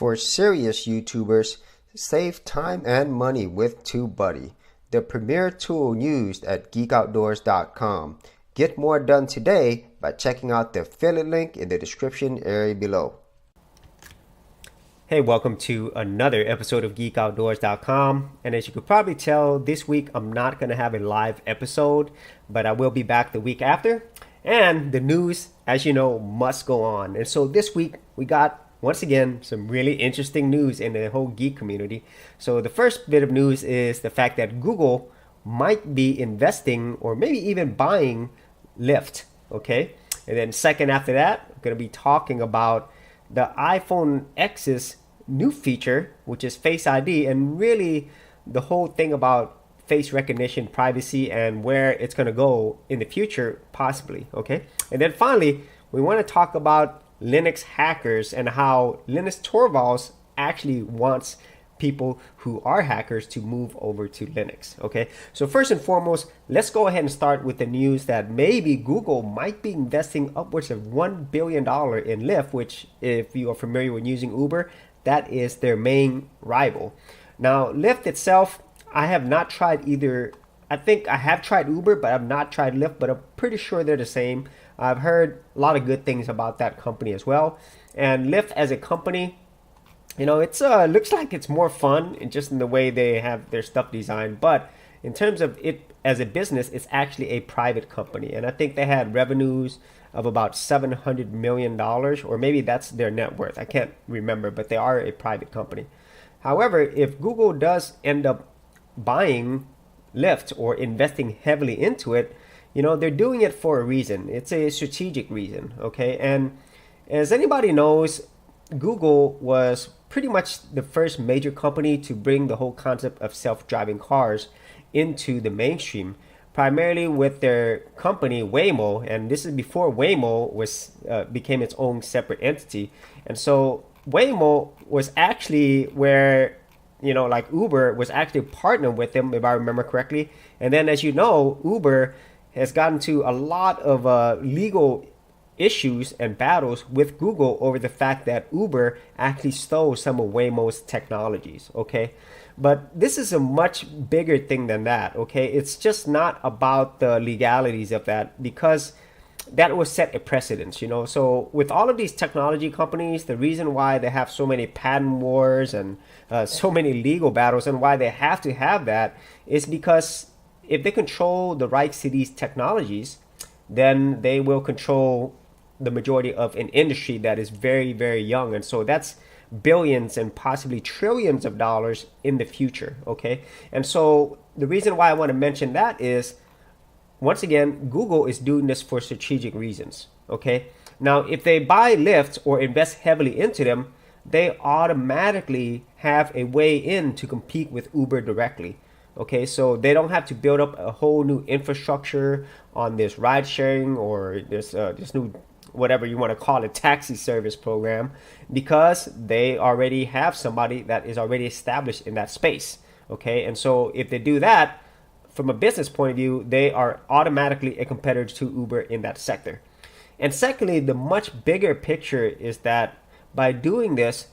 For serious YouTubers, save time and money with TubeBuddy, the premier tool used at geekoutdoors.com. Get more done today by checking out the affiliate link in the description area below. Hey, welcome to another episode of geekoutdoors.com. And as you could probably tell, this week I'm not going to have a live episode, but I will be back the week after. And the news, as you know, must go on. And so this week we got, once again, some really interesting news in the whole geek community. So the first bit of news is the fact that Google might be investing or maybe even buying Lyft, okay? And then second after that, I'm going to be talking about the iPhone X's new feature, which is Face ID, and really the whole thing about face recognition, privacy, and where it's going to go in the future, possibly, okay? And then finally, we want to talk about Linux hackers and how Linus Torvalds actually wants people who are hackers to move over to Linux, okay? So first and foremost, let's go ahead and start with the news that maybe Google might be investing upwards of $1 billion in Lyft, which if you are familiar with using Uber, that is their main rival. Now, Lyft itself, I have not tried either. I think I have tried Uber, but I've not tried Lyft, but I'm pretty sure they're the same. I've heard a lot of good things about that company as well. And Lyft as a company, you know, it's looks like it's more fun and just in the way they have their stuff designed. But in terms of it as a business, it's actually a private company. And I think they had revenues of about $700 million, or maybe that's their net worth. I can't remember, but they are a private company. However, if Google does end up buying Lyft or investing heavily into it, you know, they're doing it for a reason. It's a strategic reason, okay? And as anybody knows, Google was pretty much the first major company to bring the whole concept of self-driving cars into the mainstream, primarily with their company Waymo. And this is before Waymo was became its own separate entity. And so Waymo was actually where, you know, like Uber was actually partnered with them, if I remember correctly. And then, as you know, Uber has gotten to a lot of legal issues and battles with Google over the fact that Uber actually stole some of Waymo's technologies, okay? But this is a much bigger thing than that, okay? It's just not about the legalities of that, because that will set a precedence, you know? So with all of these technology companies, the reason why they have so many patent wars and so many legal battles, and why they have to have that, is because if they control the rights to these technologies, then they will control the majority of an industry that is very, very young. And so that's billions and possibly trillions of dollars in the future, okay? And so the reason why I want to mention that is, once again, Google is doing this for strategic reasons, okay? Now, if they buy Lyft or invest heavily into them, they automatically have a way in to compete with Uber directly. Okay, so they don't have to build up a whole new infrastructure on this ride sharing or this new, whatever you want to call it, taxi service program, because they already have somebody that is already established in that space. Okay, and so if they do that, from a business point of view, they are automatically a competitor to Uber in that sector. And secondly, the much bigger picture is that by doing this,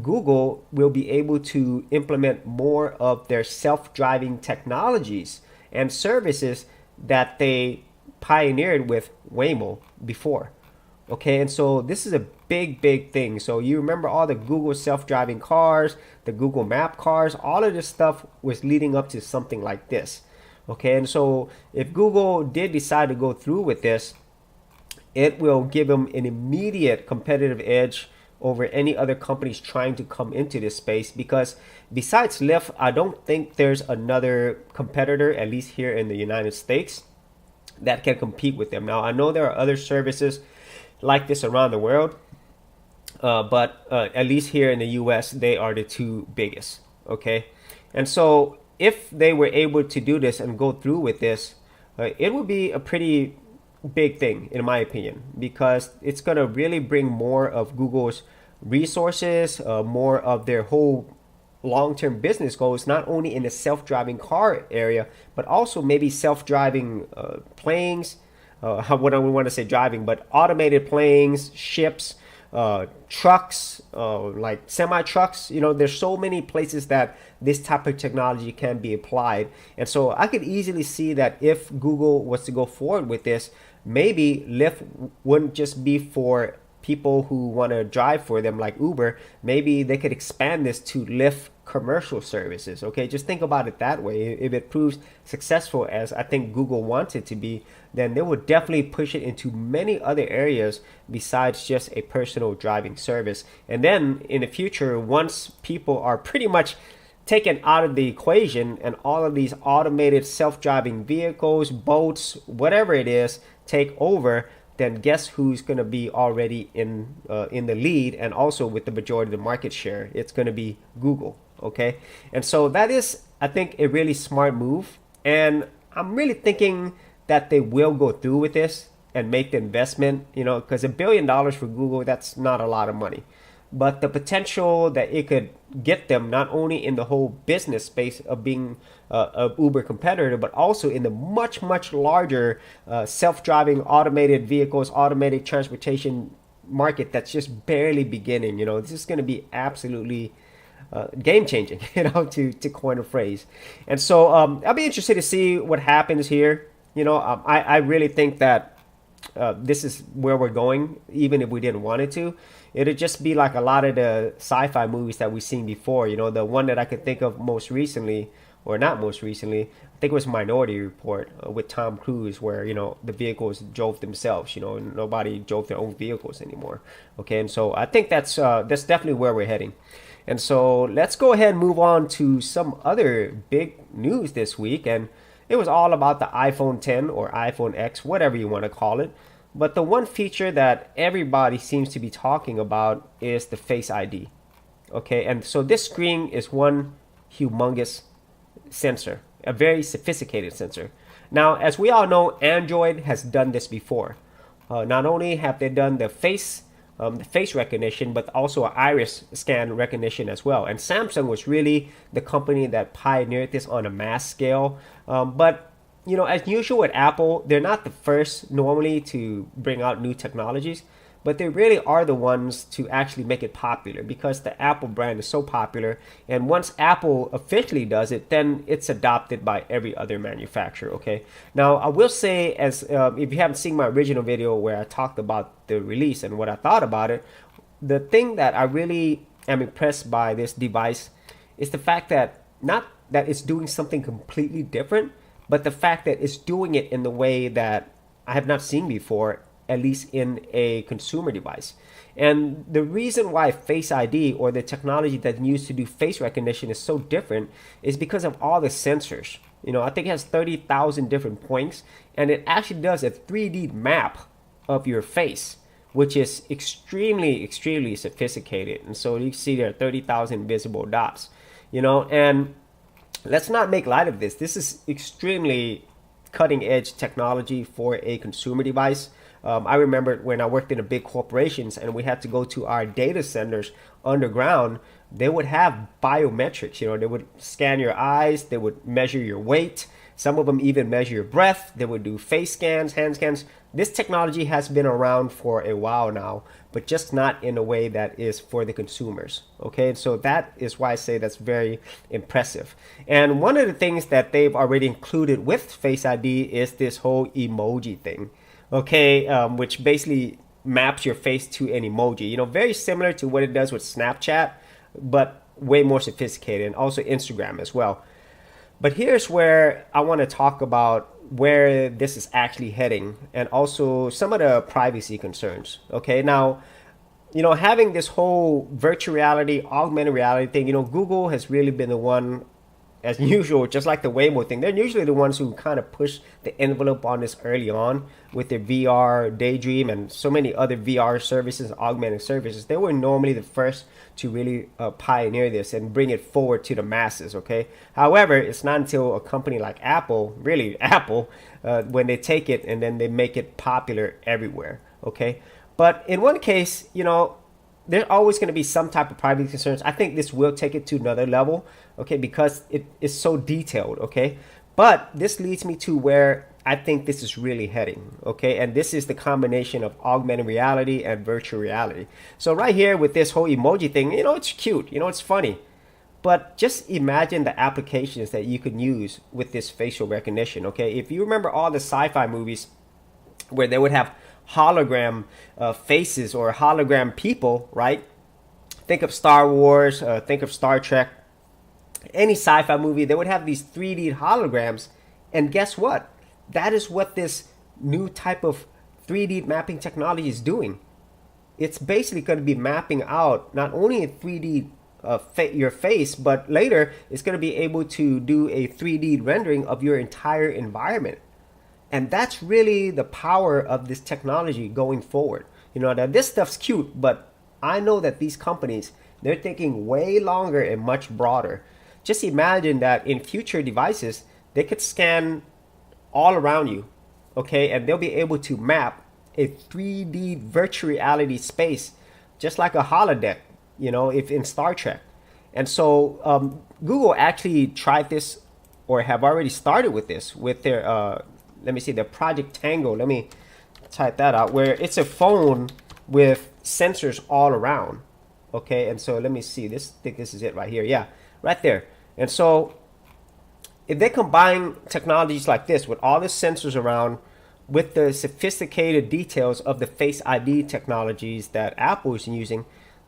Google will be able to implement more of their self-driving technologies and services that they pioneered with Waymo before. Okay, and so this is a big, big thing. So you remember all the Google self-driving cars, the Google Map cars, all of this stuff was leading up to something like this. Okay, and so if Google did decide to go through with this, it will give them an immediate competitive edge over any other companies trying to come into this space, because besides Lyft, I don't think there's another competitor, at least here in the United States, that can compete with them. Now, I know there are other services like this around the world, but at least here in the US, they are the two biggest, okay? And so if they were able to do this and go through with this, it would be a pretty big thing, in my opinion, because it's going to really bring more of Google's resources, more of their whole long-term business goals, not only in the self-driving car area, but also maybe self-driving planes, what I want to say driving, but automated planes, ships, trucks, like semi trucks. There's so many places that this type of technology can be applied. And so I could easily see that if Google was to go forward with this, maybe Lyft wouldn't just be for people who want to drive for them like Uber. Maybe they could expand this to Lyft commercial services. Okay, just think about it that way. If it proves successful, as I think Google wants it to be, then they would definitely push it into many other areas besides just a personal driving service. And then in the future, once people are pretty much taken out of the equation and all of these automated self-driving vehicles, boats, whatever it is, take over, then guess who's going to be already in the lead and also with the majority of the market share? It's going to be Google. Okay, and so that is, I think, a really smart move, and I'm really thinking that they will go through with this and make the investment. Because $1 billion for Google, that's not a lot of money, but the potential that it could get them not only in the whole business space of being a Uber competitor, but also in the much larger self-driving automated vehicles, automated transportation market that's just barely beginning. This is going to be absolutely game changing, to coin a phrase. And so I'll be interested to see what happens here. I really think that this is where we're going, even if we didn't want it to. It'd just be like a lot of the sci-fi movies that we've seen before. The one that I could think of most recently, or not most recently, I think it was Minority Report with Tom Cruise, where the vehicles drove themselves. Nobody drove their own vehicles anymore. Okay, and so I think that's definitely where we're heading. And so let's go ahead and move on to some other big news this week. And it was all about the iPhone 10 or iPhone X, whatever you want to call it. But the one feature that everybody seems to be talking about is the Face ID. Okay, and so this screen is one humongous sensor, a very sophisticated sensor. Now, as we all know, Android has done this before. Not only have they done the face recognition, but also an iris scan recognition as well. And Samsung was really the company that pioneered this on a mass scale. But as usual with Apple, they're not the first normally to bring out new technologies, but they really are the ones to actually make it popular, because the Apple brand is so popular. And once Apple officially does it, then it's adopted by every other manufacturer. Okay. Now, I will say, as if you haven't seen my original video where I talked about the release and what I thought about it, the thing that I really am impressed by this device is the fact that not that it's doing something completely different, but the fact that it's doing it in the way that I have not seen before, at least in a consumer device. And the reason why Face ID, or the technology that's used to do face recognition, is so different is because of all the sensors. I think it has 30,000 different points, and it actually does a 3D map of your face, which is extremely sophisticated. And so you see there are 30,000 visible dots, and let's not make light of this. This is extremely cutting edge technology for a consumer device. I remember when I worked in a big corporations and we had to go to our data centers underground, they would have biometrics. They would scan your eyes, they would measure your weight. Some of them even measure your breath. They would do face scans, hand scans. This technology has been around for a while now, but just not in a way that is for the consumers. Okay, so that is why I say that's very impressive. And one of the things that they've already included with Face ID is this whole emoji thing. Okay, which basically maps your face to an emoji. Very similar to what it does with Snapchat, but way more sophisticated, and also Instagram as well. But here's where I want to talk about where this is actually heading, and also some of the privacy concerns. Okay, now, having this whole virtual reality, augmented reality thing, Google has really been the one, as usual, just like the Waymo thing, they're usually the ones who kind of push the envelope on this early on with their VR, Daydream, and so many other VR services, augmented services. They were normally the first to really pioneer this and bring it forward to the masses, okay? However, it's not until a company like Apple, really Apple, when they take it and then they make it popular everywhere, okay? But in one case, there's always going to be some type of privacy concerns. I think this will take it to another level, okay, because it is so detailed, okay? But this leads me to where I think this is really heading, okay? And this is the combination of augmented reality and virtual reality. So right here with this whole emoji thing, it's cute, it's funny. But just imagine the applications that you could use with this facial recognition, okay? If you remember all the sci-fi movies where they would have hologram faces or hologram people, right? Think of Star Wars, think of Star Trek, any sci-fi movie, they would have these 3D holograms. And guess what? That is what this new type of 3D mapping technology is doing. It's basically going to be mapping out not only a 3D your face, but later it's going to be able to do a 3D rendering of your entire environment. And that's really the power of this technology going forward. That this stuff's cute, but I know that these companies, they're thinking way longer and much broader. Just imagine that in future devices, they could scan all around you, okay? And they'll be able to map a 3D virtual reality space, just like a holodeck, if in Star Trek. And so Google actually tried this, or have already started with this, with their, let me see, their Project Tango. Let me type that out, where it's a phone with sensors all around, okay? And so let me see, I think this is it right here. Yeah, right there. And so if they combine technologies like this with all the sensors around, with the sophisticated details of the Face ID technologies that Apple is using,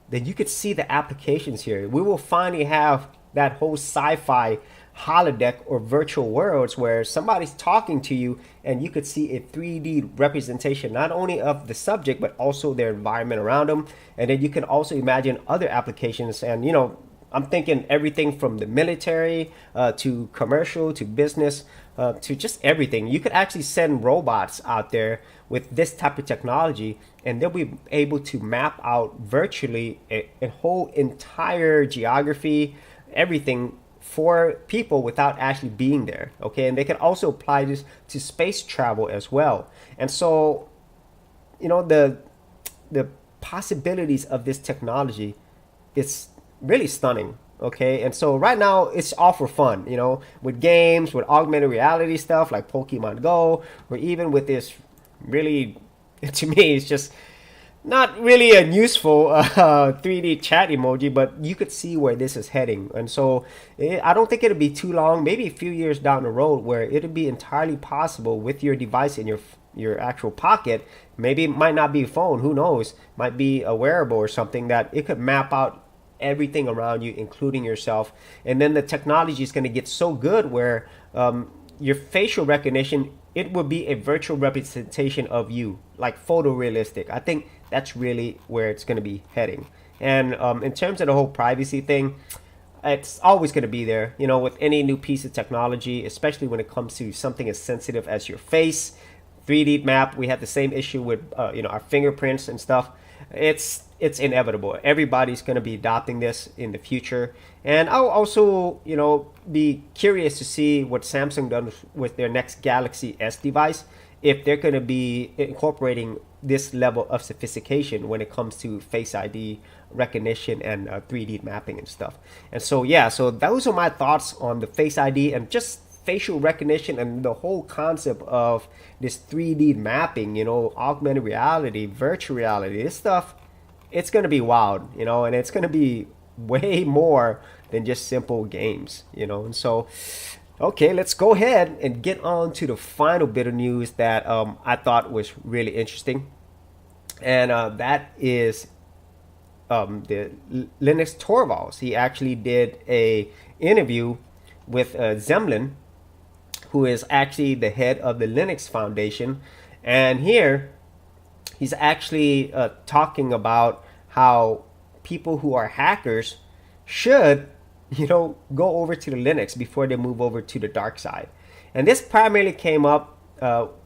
then you could see the applications here. We will finally have that whole sci-fi holodeck or virtual worlds where somebody's talking to you and you could see a 3D representation not only of the subject but also their environment around them. And then you can also imagine other applications. And I'm thinking everything from the military to commercial to business to just everything. You could actually send robots out there with this type of technology, and they'll be able to map out virtually a whole entire geography, everything for people without actually being there, okay? And they can also apply this to space travel as well. And so, the possibilities of this technology is really stunning, okay? And so right now it's all for fun, with games, with augmented reality stuff like Pokemon Go, or even with this really, to me, it's just not really a useful 3D chat emoji, but you could see where this is heading. And so I don't think it'll be too long, maybe a few years down the road, where it'll be entirely possible with your device in your actual pocket. Maybe it might not be a phone, who knows, might be a wearable or something, that it could map out everything around you, including yourself. And then the technology is going to get so good where your facial recognition, it will be a virtual representation of you, like photorealistic. I think that's really where it's going to be heading. And in terms of the whole privacy thing, it's always going to be there, with any new piece of technology, especially when it comes to something as sensitive as your face. 3D map, we have the same issue with our fingerprints and stuff. It's inevitable. Everybody's going to be adopting this in the future. And I'll also, be curious to see what Samsung does with their next Galaxy S device, if they're going to be incorporating this level of sophistication when it comes to Face ID recognition and 3D mapping and stuff. And so, yeah, so those are my thoughts on the Face ID and just facial recognition and the whole concept of this 3D mapping, augmented reality, virtual reality. This stuff, it's going to be wild, and it's going to be way more than just simple games, And so, okay, let's go ahead and get on to the final bit of news that I thought was really interesting. And that is the Linus Torvalds. He actually did a interview with Zemlin, who is actually the head of the Linux Foundation. And here, he's actually talking about how people who are hackers should, go over to the Linux before they move over to the dark side. And this primarily came up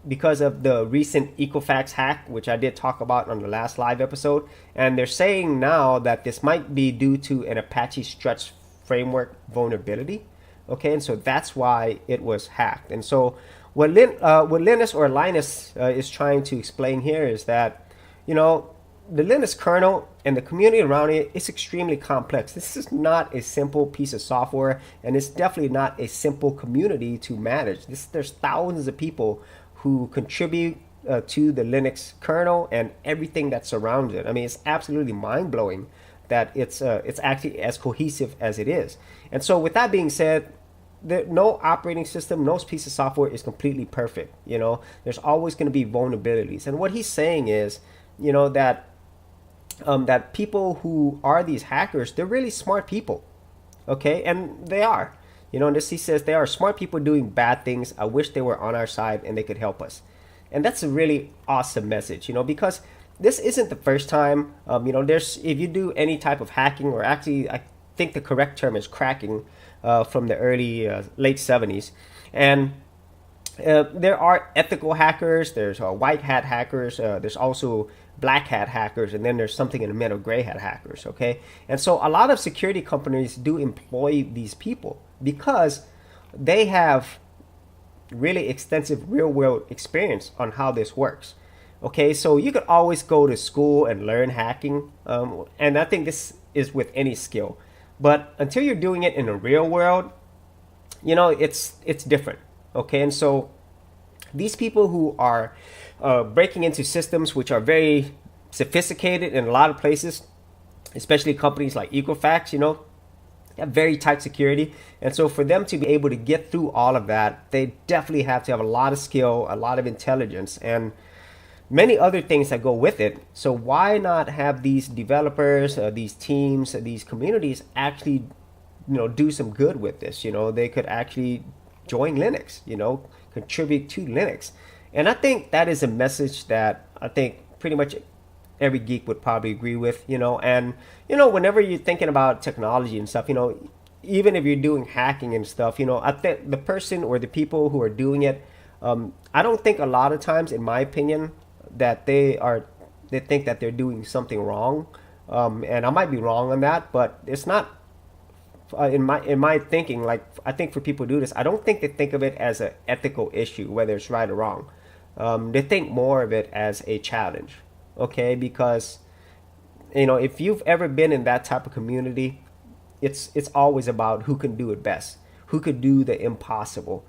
because of the recent Equifax hack, which I did talk about on the last live episode. And they're saying now that this might be due to an Apache Struts framework vulnerability. Okay, and so that's why it was hacked. And so what Linus is trying to explain here is that, the Linux kernel and the community around it is extremely complex. This is not a simple piece of software, and it's definitely not a simple community to manage. There's thousands of people who contribute to the Linux kernel and everything that surrounds it. I mean, it's absolutely mind-blowing that it's actually as cohesive as it is. And so with that being said, no operating system, no piece of software is completely perfect. There's always going to be vulnerabilities. And what he's saying is, that that people who are these hackers, they're really smart people. Okay, and they are. This, he says, they are smart people doing bad things. I wish they were on our side and they could help us. And that's a really awesome message, because this isn't the first time. There's, if you do any type of hacking, or actually, I think the correct term is cracking, from the early late 70s, and there are ethical hackers. There's white hat hackers. There's also black hat hackers, and then there's something in the middle, gray hat hackers. Okay, and so a lot of security companies do employ these people because they have really extensive real world experience on how this works. Okay, so you could always go to school and learn hacking, and I think this is with any skill. But until you're doing it in the real world, it's different. Okay, and so these people who are breaking into systems which are very sophisticated in a lot of places, especially companies like Equifax, have very tight security. And so for them to be able to get through all of that, they definitely have to have a lot of skill, a lot of intelligence, and many other things that go with it. So why not have these developers, these teams, these communities actually, do some good with this? They could actually join Linux, contribute to Linux. And I think that is a message that I think pretty much every geek would probably agree with, and, whenever you're thinking about technology and stuff, even if you're doing hacking and stuff, I think the person or the people who are doing it, I don't think a lot of times, in my opinion, that they think that they're doing something wrong, and I might be wrong on that, but it's not in my thinking. Like, I think for people who do this, I don't think they think of it as an ethical issue, whether it's right or wrong. They think more of it as a challenge. Okay, because if you've ever been in that type of community, it's always about who can do it best, who could do the impossible.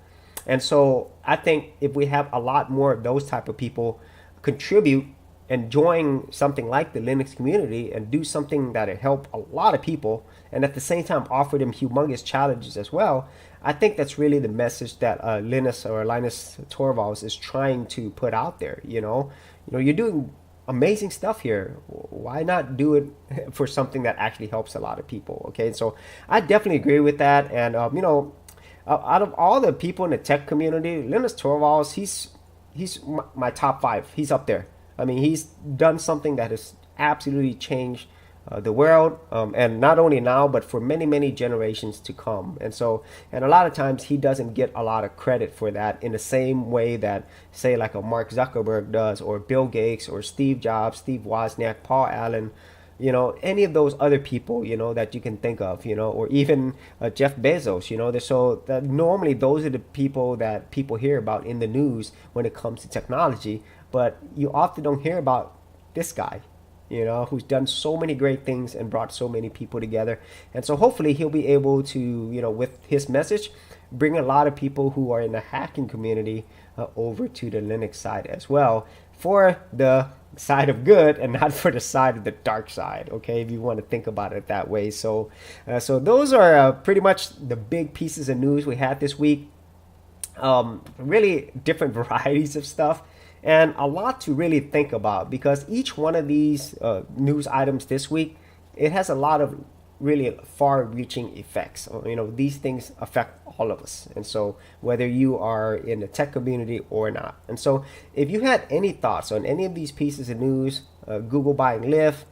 And so I think if we have a lot more of those type of people contribute and join something like the Linux community and do something that will help a lot of people, and at the same time offer them humongous challenges as well, I think that's really the message that Linus Torvalds is trying to put out there. You're doing amazing stuff here. Why not do it for something that actually helps a lot of people? Okay, so I definitely agree with that. And out of all the people in the tech community, Linus Torvalds, he's my top 5. He's up there. I mean, he's done something that has absolutely changed the world, and not only now, but for many, many generations to come. And a lot of times he doesn't get a lot of credit for that in the same way that, say, like a Mark Zuckerberg does, or Bill Gates, or Steve Jobs, Steve Wozniak, Paul Allen, any of those other people, that you can think of, or even Jeff Bezos, so that normally those are the people that people hear about in the news when it comes to technology, but you often don't hear about this guy, who's done so many great things and brought so many people together. And so hopefully he'll be able to, with his message, bring a lot of people who are in the hacking community over to the Linux side as well, for the side of good and not for the side of the dark side. Okay, if you want to think about it that way. So those are pretty much the big pieces of news we had this week. Really different varieties of stuff, and a lot to really think about, because each one of these news items this week, it has a lot of really far-reaching effects. These things affect all of us, and so whether you are in the tech community or not. And so if you had any thoughts on any of these pieces of news, Google buying Lyft,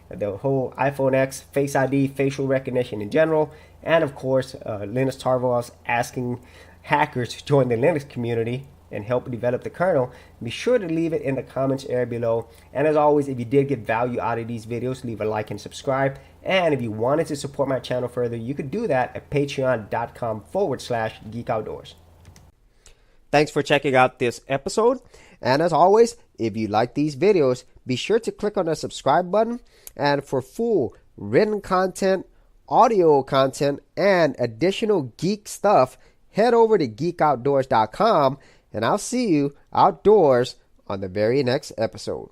the whole iPhone X, Face ID, facial recognition in general, and of course Linus Torvalds asking hackers to join the Linux community and help develop the kernel, be sure to leave it in the comments area below. And as always, if you did get value out of these videos, leave a like and subscribe. And if you wanted to support my channel further, you could do that at patreon.com/geekoutdoors. Thanks for checking out this episode. And as always, if you like these videos, be sure to click on the subscribe button. And for full written content, audio content, and additional geek stuff, head over to geekoutdoors.com and I'll see you outdoors on the very next episode.